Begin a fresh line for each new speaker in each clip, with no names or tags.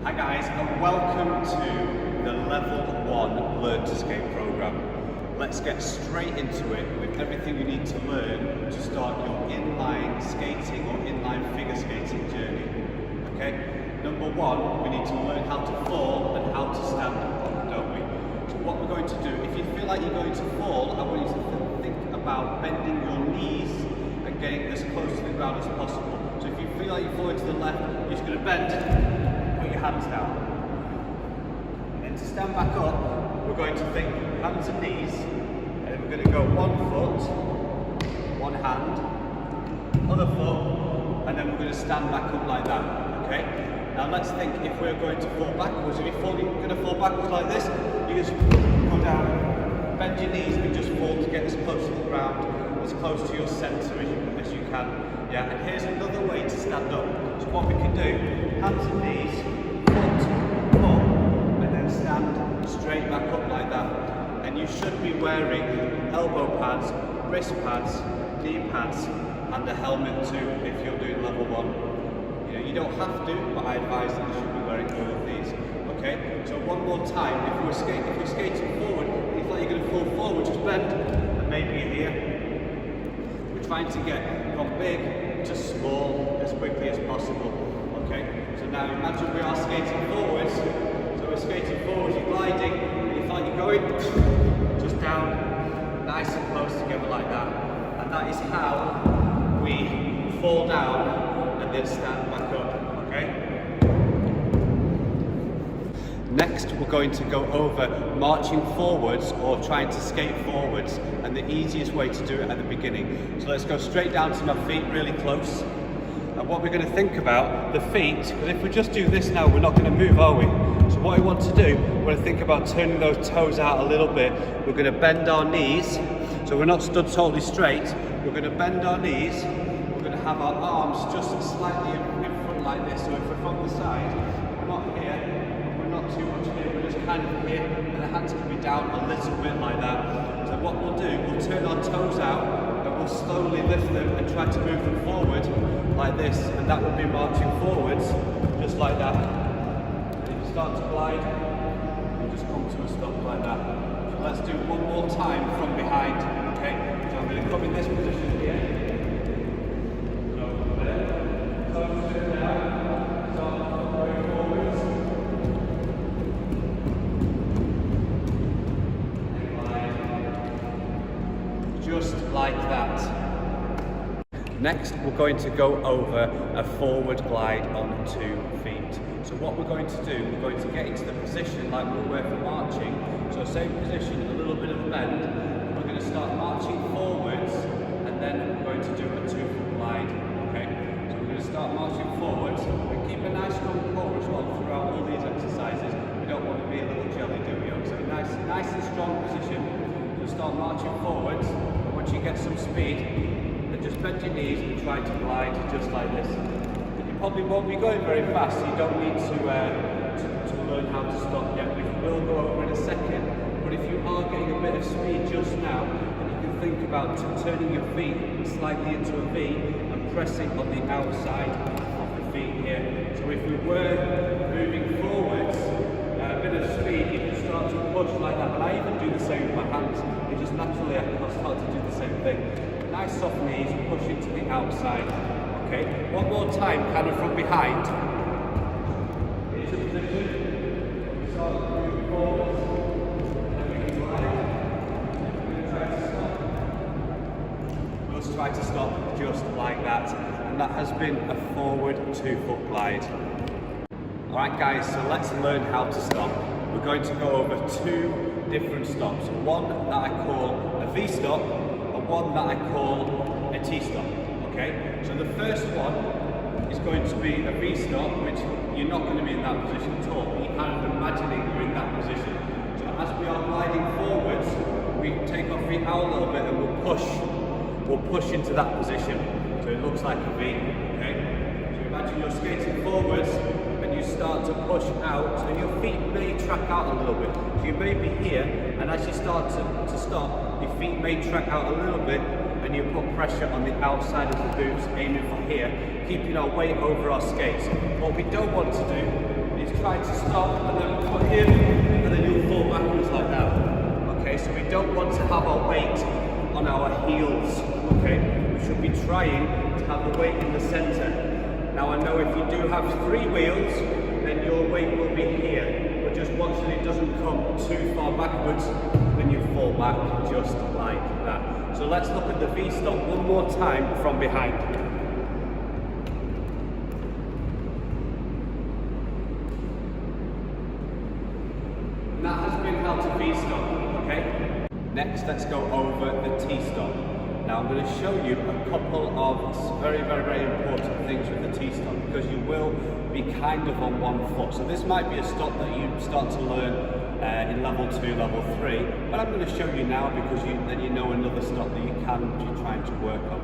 Hi guys, and welcome to the Level 1 Learn to Skate program. Let's get straight into it with everything you need to learn to start your inline skating or inline figure skating journey. Okay? Number one, we need to learn how to fall and how to stand up, don't we? So what we're going to do, if you feel like you're going to fall, I want you to think about bending your knees and getting as close to the ground as possible. So if you feel like you're falling to the left, you're just going to bend, put your hands down. And then to stand back up, we're going to think hands and knees, and then we're going to go one foot, one hand, other foot, and then we're going to stand back up like that, okay? Now let's think if we're going to fall backwards. If you're going to fall backwards like this, you just go down, bend your knees and just fall to get as close to the ground, as close to your centre as you can. Yeah, and here's another way to stand up. So what we can do, hands and knees, foot, and then stand straight back up like that. And you should be wearing elbow pads, wrist pads, knee pads, and a helmet too if you're doing level 1. You don't have to, but I advise that you should be wearing all of these. Okay, so one more time, if you're skating forward, if like you're going to fall forward, just bend, and maybe you're here. We're trying to get from big to small as quickly as possible. Okay, so now imagine we are skating forwards. So we're skating forwards, you're gliding, and you feel like you're going just down, nice and close together like that. And that is how we fall down and then stand back up. Okay. Next, we're going to go over marching forwards or trying to skate forwards, and the easiest way to do it at the beginning. So let's go straight down to my feet, really close. And what we're going to think about, the feet, because if we just do this now, we're not going to move, are we? So what I want to do, we're going to think about turning those toes out a little bit. We're going to bend our knees, so we're not stood totally straight. We're going to bend our knees. We're going to have our arms just slightly in front like this. So if we're from the side, we're not here. Too much here, we're just kind of here, and the hands can be down a little bit like that. So what we'll do, we'll turn our toes out and we'll slowly lift them and try to move them forward like this, and that will be marching forwards just like that. And if you start to glide, you'll just come to a stop like that. So let's do one more time from behind, okay? So I'm going to come in this position here. So there, toes turn down, start going forwards. Just like that. Next, we're going to go over a forward glide on 2 feet. So what we're going to do, we're going to get into the position like we were for marching. So same position, a little bit of a bend. We're going to start marching forwards, and then we're going to do a 2-foot glide. Okay. So we're going to start marching forwards and keep a nice strong core as well throughout all these exercises. We don't want to be a little jelly, do we? So nice and strong position. We'll start marching forwards. Once you get some speed, then just bend your knees and try to glide just like this. You probably won't be going very fast, so you don't need to learn how to stop yet. We will go over in a second, but if you are getting a bit of speed just now, then you can think about turning your feet slightly into a V and pressing on the outside of the feet here. So if we were moving forwards, a bit of speed, you can start to push like that, and I even do the same with my hands. You just naturally I'll start to do the same thing. Nice soft knees, pushing to the outside. Okay, one more time, kind of from behind. Into position. We start moving forwards, and then we can glide. We're going to try to stop. We'll just try to stop just like that, and that has been a forward 2-foot glide. Alright guys, so let's learn how to stop. We're going to go over 2 different stops. One that I call a V-stop, and one that I call a T-stop. Okay? So the first one is going to be a V-stop, which you're not going to be in that position at all, but you're kind of imagining you're in that position. So as we are gliding forwards, we take our feet out a little bit and we'll push into that position. So it looks like a V. Okay? So imagine you're skating forwards, you start to push out, so your feet may track out a little bit. So you may be here, and as you start to stop, your feet may track out a little bit, and you put pressure on the outside of the boots, aiming for here, keeping our weight over our skates. What we don't want to do is try to stop and then put in, and then you'll fall backwards like that. Okay, so we don't want to have our weight on our heels. Okay, we should be trying to have the weight in the center. Now I know if you do have 3 wheels, then your weight will be here. But just watch that it doesn't come too far backwards, then you fall back just like that. So let's look at the V-stop one more time from behind. And that has been how to V-stop, okay? Next, let's go over the T-stop. Now I'm going to show you a couple of very important things with the T-stop, because you will be kind of on one foot. So this might be a stop that you start to learn in level 2, level 3, but I'm going to show you now because then you know another stop that you can be trying to work on.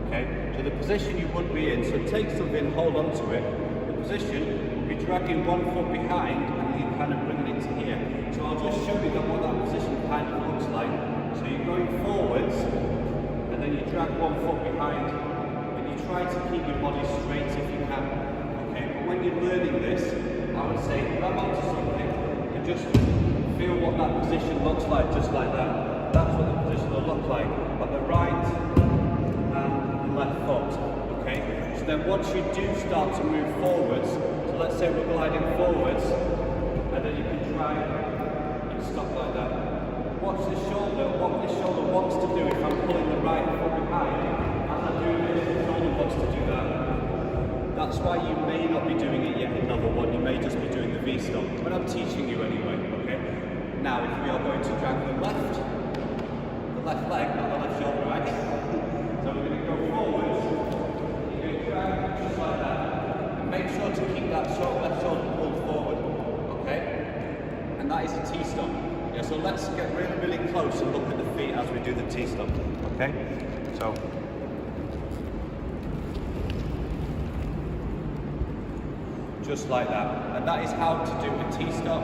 Okay, so the position you would be in, so take something, hold on to it. The position will be dragging one foot behind and then kind of bringing it to here. So I'll just show you what that position kind of looks like. So you're going forwards, and then you drag one foot behind, and you try to keep your body straight if you can. Okay, but when you're learning this, I would say grab onto something and just feel what that position looks like, just like that. That's what the position will look like on the right and left foot. Okay, so then once you do start to move forwards, so let's say we're gliding forwards, and then you can try and stop like that. Watch the shoulder, what the shoulder wants to do. If I'm pulling the right foot behind, as I do this, the shoulder wants to do that. That's why you may not be doing it yet in level 1, you may just be doing the V-stop, but I'm teaching you anyway, okay? Now if we are going to drag the left leg, not the left shoulder, right? So we're going to go forwards, you're going to drag just like that, and make sure to keep that left shoulder pulled forward, okay? And that is a T-stop. Yeah, so let's get really close and look at the feet as we do the T-stop, okay? So, just like that. And that is how to do a T-stop.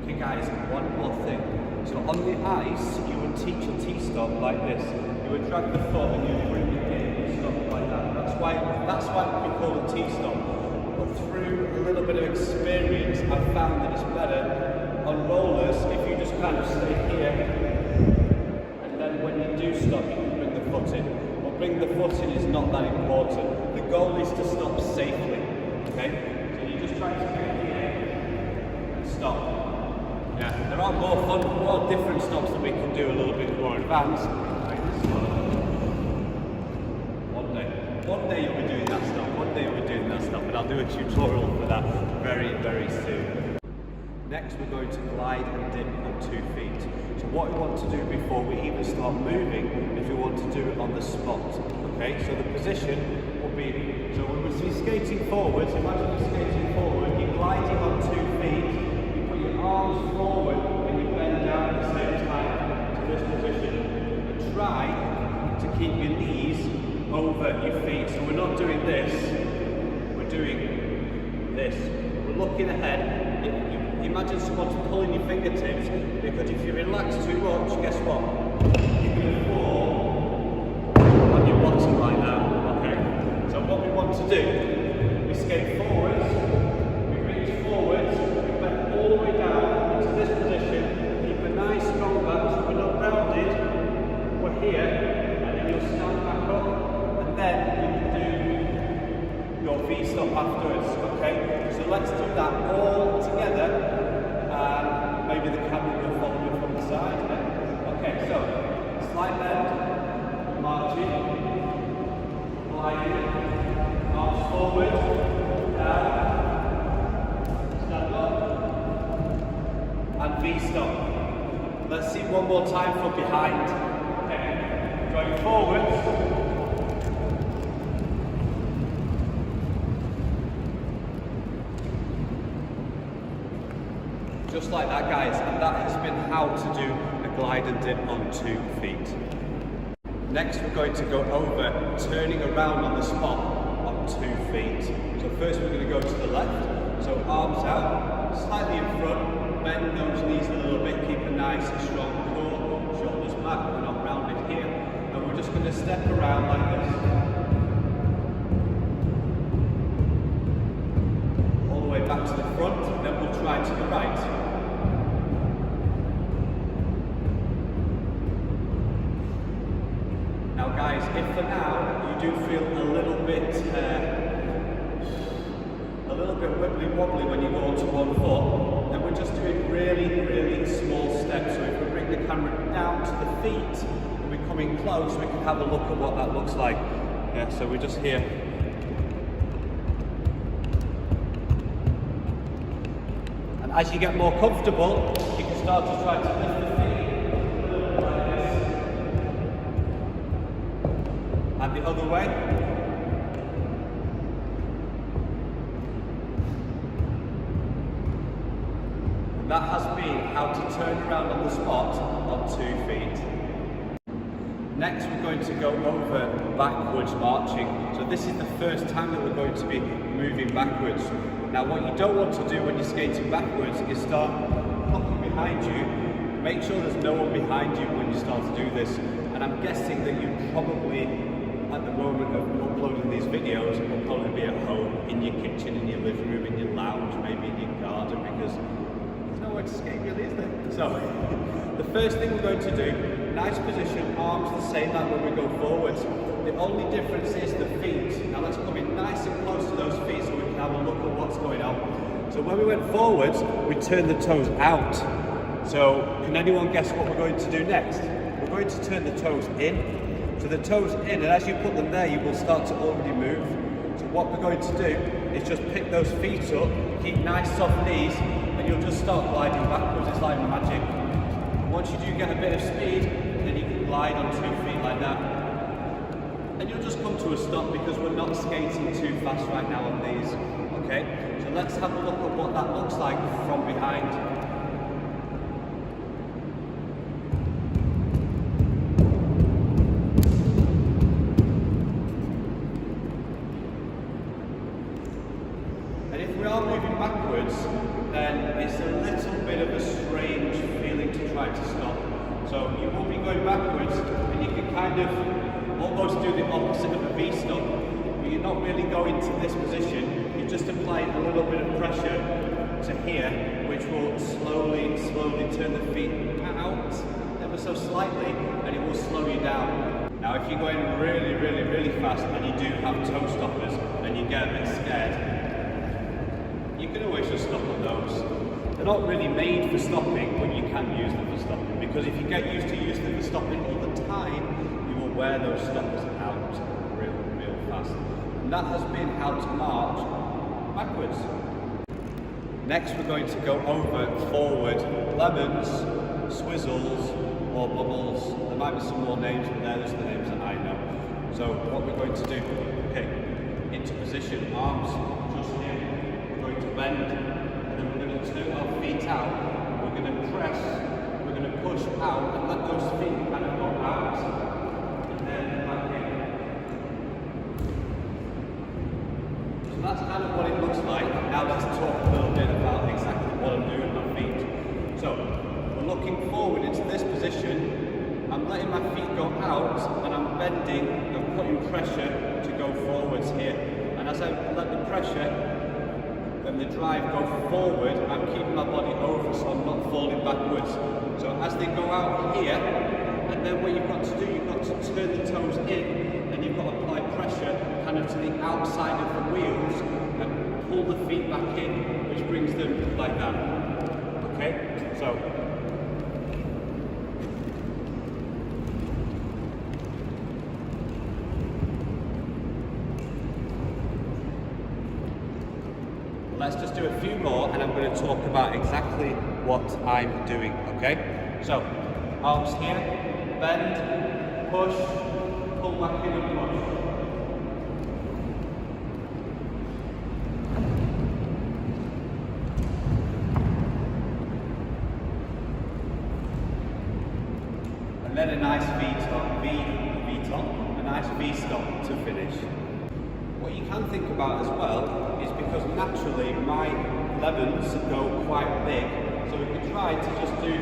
Okay guys, one more thing. So on the ice, you would teach a T-stop like this. You would drag the foot and you would bring it in and stop like that. That's why we call it T-stop. But through a little bit of experience, I've found that it's better on rollers if you just kind of stay here, and then when you do stop, you can bring the foot in. But bring the foot in is not that important. The goal is to stop safely, okay? So you just try to get here and stop. Yeah, there are more different stops that we can do a little bit more advanced. Like this one. One day you'll be doing that stop. One day you'll be doing that stop, and I'll do a tutorial for that very soon. Next, we're going to glide and dip on 2 feet. So what we want to do before we even start moving is we want to do it on the spot. Okay, so the position will be, so when we're skating forwards, imagine you're skating forward, you're gliding on 2 feet, you put your arms forward and you bend down at the same time to this position. And try to keep your knees over your feet. So we're not doing this, we're doing this. We're looking ahead. Imagine someone's pulling your fingertips, because if you relax too much, guess what? You're going to fall on your bottom like that. Okay? So what we want to do, we skate forwards, we reach forwards, we bend all the way down into this position, keep a nice strong back so we're not rounded, we're here, and then you'll stand back up, and then you can do your V-stop afterwards. Okay? So let's do that all together. Maybe the camera will follow you from the side. Okay, so slight bend, marching, gliding, arms forward, down, stand up, and V-stop. Let's see one more time from behind. Okay, going forwards. Just like that, guys, and that has been how to do a glide and dip on 2 feet. Next, we're going to go over turning around on the spot on 2 feet. So first, we're going to go to the left. So arms out, slightly in front, bend those knees a little bit, keep a nice and strong core, shoulders back, we're not rounded here, and we're just going to step around like this. All the way back to the front. try to the right. Now guys, if for now you do feel a little bit wibbly wobbly when you go onto one foot, then we're just doing really small steps. So if we bring the camera down to the feet and we come in close, we can have a look at what that looks like. Yeah, so we're just here. And as you get more comfortable, you can start to try to lift the feet a little bit like this. And the other way. That has been how to turn around on the spot on 2 feet. Next we're going to go over backwards marching. So this is the first time that we're going to be moving backwards. Now what you don't want to do when you're skating backwards is start looking behind you. Make sure there's no one behind you when you start to do this. And I'm guessing that you probably, at the moment of uploading these videos, will probably be at home, in your kitchen, in your living room, in your lounge, maybe in your garden, because nowhere to skate really, is there? So, the first thing we're going to do, nice position, arms the same like when we go forwards. The only difference is the feet. Now let's come in nice and close to those feet so we can have a look at what's going on. So when we went forwards, we turned the toes out. So, can anyone guess what we're going to do next? We're going to turn the toes in. So the toes in, and as you put them there, you will start to already move. So what we're going to do is just pick those feet up, keep nice soft knees, and you'll just start gliding backwards. It's like magic. Once you do get a bit of speed, then you can glide on 2 feet like that. And you'll just come to a stop because we're not skating too fast right now on these. Okay? So let's have a look at what that looks like from behind. And if we are moving backwards, then it's a little bit of a strange feeling to try to stop. So you will be going backwards and you can kind of almost do the opposite of a V-stop, but you're not really going to this position, you're just applying a little bit of pressure to here, which will slowly turn the feet out ever so slightly, and it will slow you down. Now if you're going really fast and you do have toe stoppers and you get a bit scared, you can always just stop on those. They're not really made for stopping, but you can use them for stopping, because if you get used to using them for stopping all the time, you will wear those stoppers out real fast. And that has been how to march backwards. Next we're going to go over forward lemons, swizzles, or bubbles. There might be some more names, but they're just the names that I know. So what we're going to do, okay, into position, arms just here. Bend, and then we're going to turn our feet out, we're going to press, we're going to push out and let those feet kind of go out, and then back in. So that's kind of what it looks like. Now let's talk a little bit about exactly what I'm doing with my feet. So, we're looking forward into this position, I'm letting my feet go out, and I'm bending and putting pressure to go forwards here. And as I let the pressure and the drive go forward, I'm keeping my body over so I'm not falling backwards. So as they go out here, and then what you've got to do, you've got to turn the toes in, and you've got to apply pressure kind of to the outside of the wheels and pull the feet back in, which brings them like that. Okay? So let's just do a few more and I'm going to talk about exactly what I'm doing, okay? So, arms here, bend, push, pull back in and push. And then a nice V-stop, a nice V-stop to finish. What you can think about as well is because naturally my lemons go quite big, so we could try to just do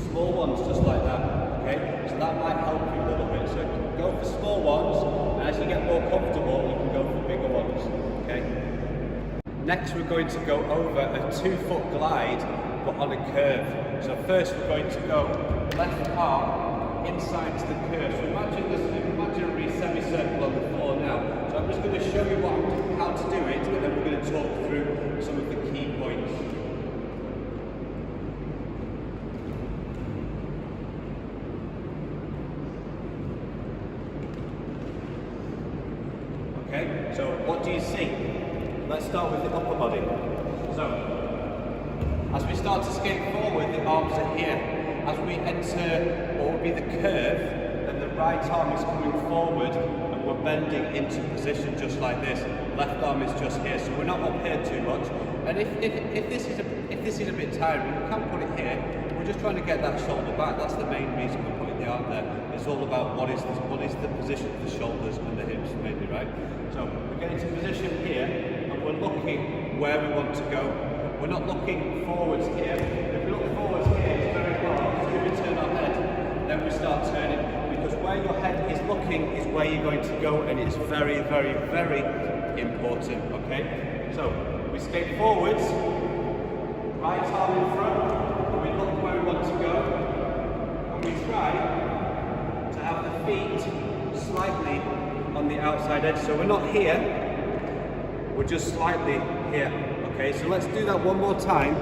small ones just like that, okay? So that might help you a little bit. So go for small ones, and as you get more comfortable Next we're going to go over a 2-foot glide but on a curve. So first we're going to go left arm inside to the curve. So imagine there's an imaginary semicircle on the floor now. So I'm just going to show you how to do it, and then we're going to talk through some of the key points. Okay, so what do you see? Let's start with the upper body. So, as we start to skate forward, the arms are here. As we enter what will be the curve, then the right arm is coming forward and we're bending into position just like this. Left arm is just here, so we're not up here too much. And if this is a bit tiring, we can put it here. We're just trying to get that shoulder back. That's the main reason we're putting the arm there. It's all about what is the position of the shoulders and the hips, mainly, right? So we're getting to position here, and we're looking where we want to go. We're not looking forwards here. If we look forwards here, it's very hard. As we turn our head, then we start turning. Because where your head is looking is where you're going to go, and it's very, very, very important, okay? So we skate forwards, right arm in front, and we look where we want to go, and we try to have the feet slightly on the outside edge. So we're not here, we're just slightly here. Okay, so let's do that one more time.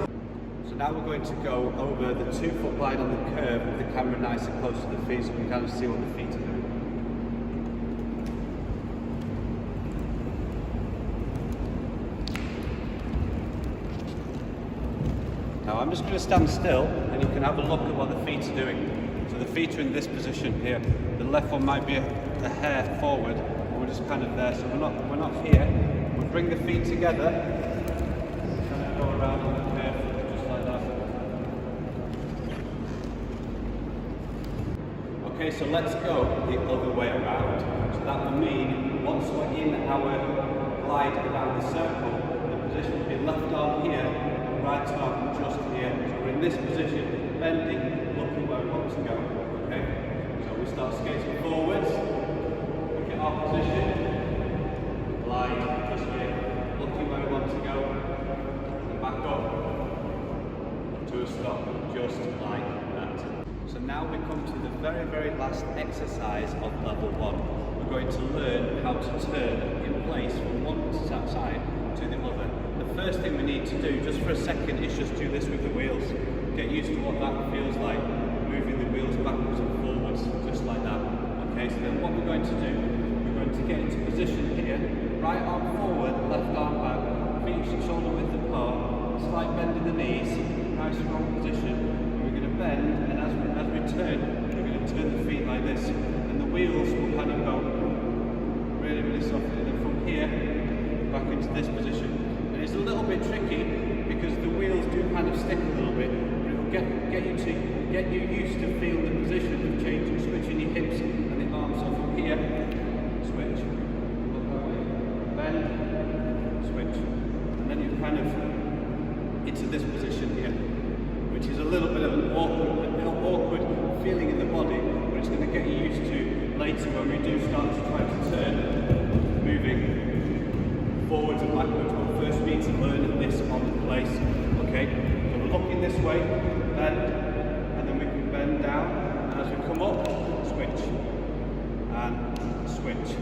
So now we're going to go over the 2-foot glide on the curve with the camera nice and close to the feet so we can kind of see what the feet are doing. Now I'm just going to stand still and you can have a look at what the feet are doing. So the feet are in this position here. The left one might be a hair forward, and we're just kind of there. So we're not here. We bring the feet together, kind of go around on the curve, just like that. Okay, so let's go the other way around. So that will mean once we're in our glide around the circle, the position will be left arm here, and right arm just here. So we're in this position, bending, looking where we want to go. Okay, so we start skating forwards. We get our position, glide just here, looking where we want to go, and back up to a stop, just like that. So now we come to the very, very last exercise of level 1. We're going to learn how to turn in place from one side to the other. The first thing we need to do, just for a second, is just do this with the wheels. Get used to what that feels like, moving the wheels backwards and forwards, just like that. Okay, so then what we're going to do, we're going to get into position here, right arm forward, left arm back, feet shoulder width apart, slight bend in the knees, nice strong position, and we're going to bend, and as we turn, we're going to turn the feet like this, and the wheels will kind of go really, really softly, and then from here, back into this position. And it's a little bit tricky, because the wheels do kind of stick a little bit, but it will get you used to feeling the position of changing, switching your hips and the arms. So from here, switch, look that way, bend, switch, and then you're kind of into this position here, which is a little bit of an awkward feeling in the body, but it's going to get you used to later when we do start to try to turn, moving forwards and backwards. But first we need to learn this on the place. Okay, so we're looking this way, bend, and then we can bend down, and as we come up, switch, and switch,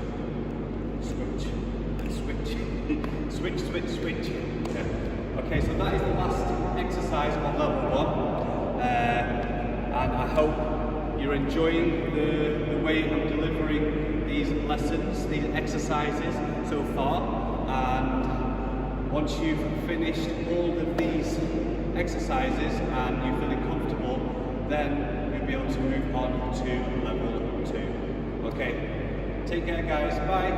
switch, and switch, switch, switch, switch. Okay, so that is the last exercise on level 1, and I hope you're enjoying the way I'm delivering these lessons, these exercises so far. And once you've finished all of these exercises and you're feeling comfortable, then you'll be able to move on to level 2. Okay, take care guys, bye.